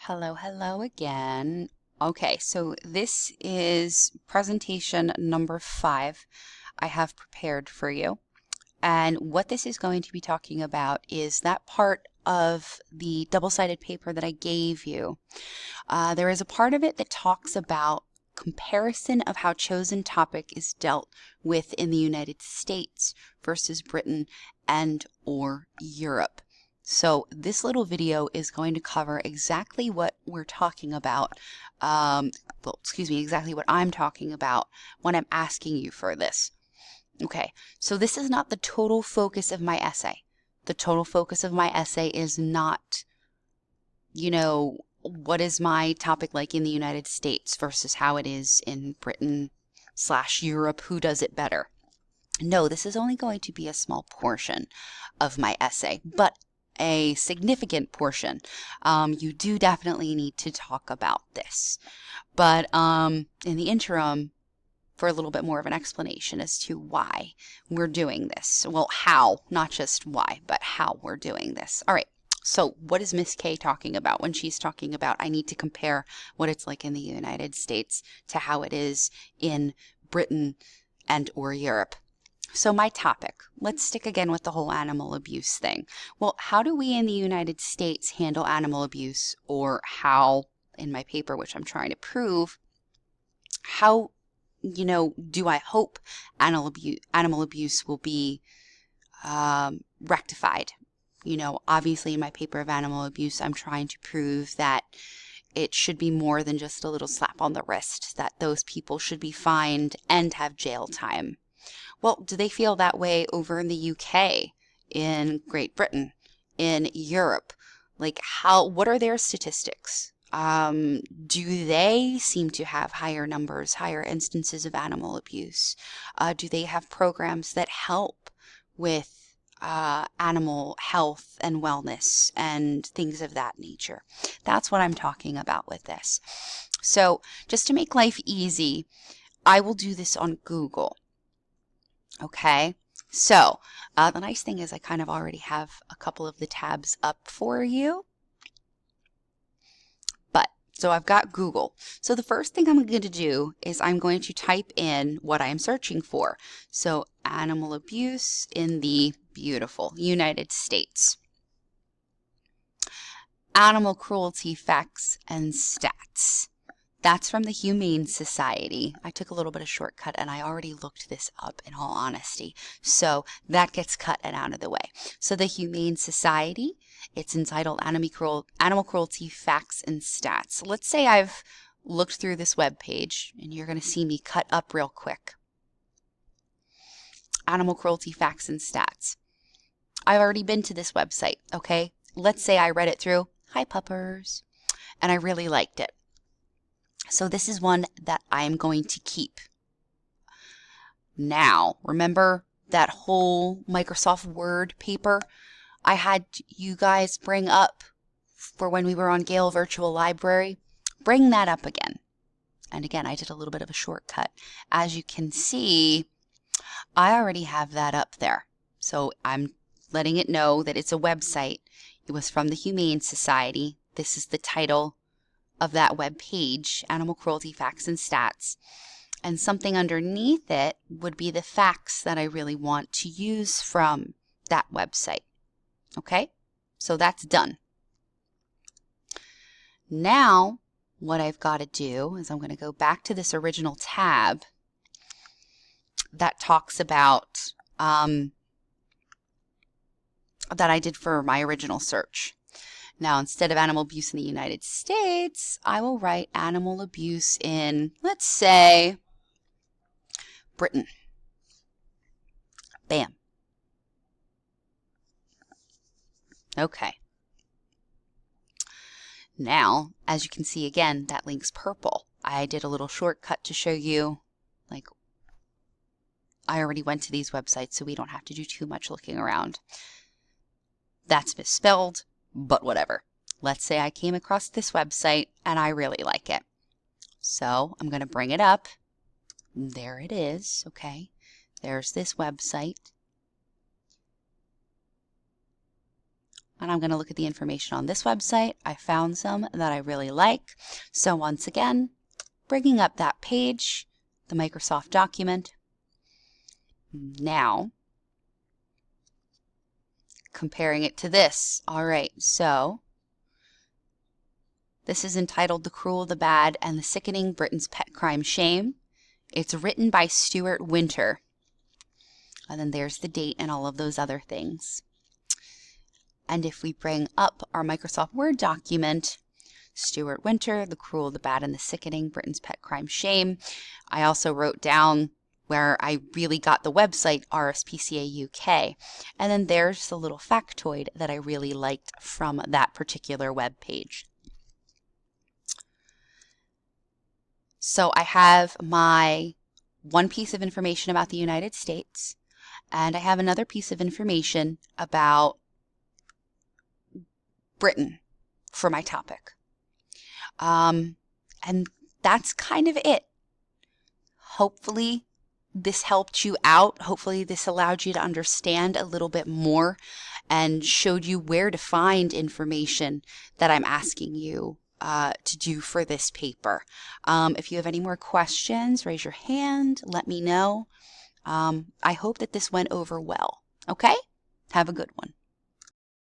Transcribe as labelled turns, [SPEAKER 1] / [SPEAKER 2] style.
[SPEAKER 1] Hello, hello again. Okay, so this is presentation number 5 I have prepared for you. And what this is going to be talking about is that part of the double-sided paper that I gave you. There is a part of it that talks about comparison of how chosen topic is dealt with in the United States versus Britain and or Europe. So this little video is going to cover exactly what we're talking about, exactly what I'm talking about when I'm asking you for this. Okay, so this is not the total focus of my essay. The total focus of my essay is not, what is my topic like in the United States versus how it is in Britain/Europe, who does it better. No, this is only going to be a small portion of my essay, but a significant portion. You do definitely need to talk about this. But in the interim, for a little bit more of an explanation as to why we're doing this. Well, how, not just why, but how we're doing this. All right. So what is Miss K talking about when she's talking about I need to compare what it's like in the United States to how it is in Britain and or Europe? So my topic, let's stick again with the whole animal abuse thing. Well, how do we in the United States handle animal abuse, or how, in my paper, which I'm trying to prove, how, do I hope animal abuse will be rectified? Obviously in my paper of animal abuse, I'm trying to prove that it should be more than just a little slap on the wrist, that those people should be fined and have jail time. Well, do they feel that way over in the UK, in Great Britain, in Europe? Like what are their statistics? Do they seem to have higher numbers, higher instances of animal abuse? Do they have programs that help with animal health and wellness and things of that nature? That's what I'm talking about with this. So just to make life easy, I will do this on Google. Okay, so the nice thing is I kind of already have a couple of the tabs up for you. So I've got Google. So the first thing I'm going to do is I'm going to type in what I'm searching for. So animal abuse in the beautiful United States. Animal cruelty facts and stats. That's from the Humane Society. I took a little bit of shortcut and I already looked this up, in all honesty. So that gets cut and out of the way. So the Humane Society, it's entitled Animal Cruelty Facts and Stats. Let's say I've looked through this web page and you're going to see me cut up real quick. Animal Cruelty Facts and Stats. I've already been to this website, okay? Let's say I read it through. Hi, puppers. And I really liked it. So this is one that I'm going to keep. Now, remember that whole Microsoft Word paper I had you guys bring up for when we were on Gale Virtual Library? Bring that up again. And again, I did a little bit of a shortcut. As you can see, I already have that up there. So I'm letting it know that it's a website. It was from the Humane Society. This is the title of that web page, Animal Cruelty Facts and Stats, and something underneath it would be the facts that I really want to use from that website. Okay, so that's done. Now what I've got to do is I'm going to go back to this original tab that talks about that I did for my original search. Now, instead of animal abuse in the United States, I will write animal abuse in, let's say, Britain. Bam. Okay. Now, as you can see again, that link's purple. I did a little shortcut to show you, like, I already went to these websites, so we don't have to do too much looking around. That's misspelled, but whatever. Let's say I came across this website and I really like it. So I'm going to bring it up. There it is. Okay. There's this website. and I'm going to look at the information on this website. I found some that I really like. So once again, bringing up that page, the Microsoft document. Now, comparing it to this. All right, so this is entitled The Cruel, the Bad, and the Sickening Britain's Pet Crime Shame. It's written by Stuart Winter. And then there's the date and all of those other things. And if we bring up our Microsoft Word document, Stuart Winter, The Cruel, the Bad, and the Sickening Britain's Pet Crime Shame. I also wrote down where I really got the website, RSPCA UK. And then there's the little factoid that I really liked from that particular web page. So I have my one piece of information about the United States, and I have another piece of information about Britain for my topic. And that's kind of it. Hopefully this helped you out. Hopefully this allowed you to understand a little bit more and showed you where to find information that I'm asking you to do for this paper. If you have any more questions, raise your hand, let me know. I hope that this went over well. Okay? Have a good one.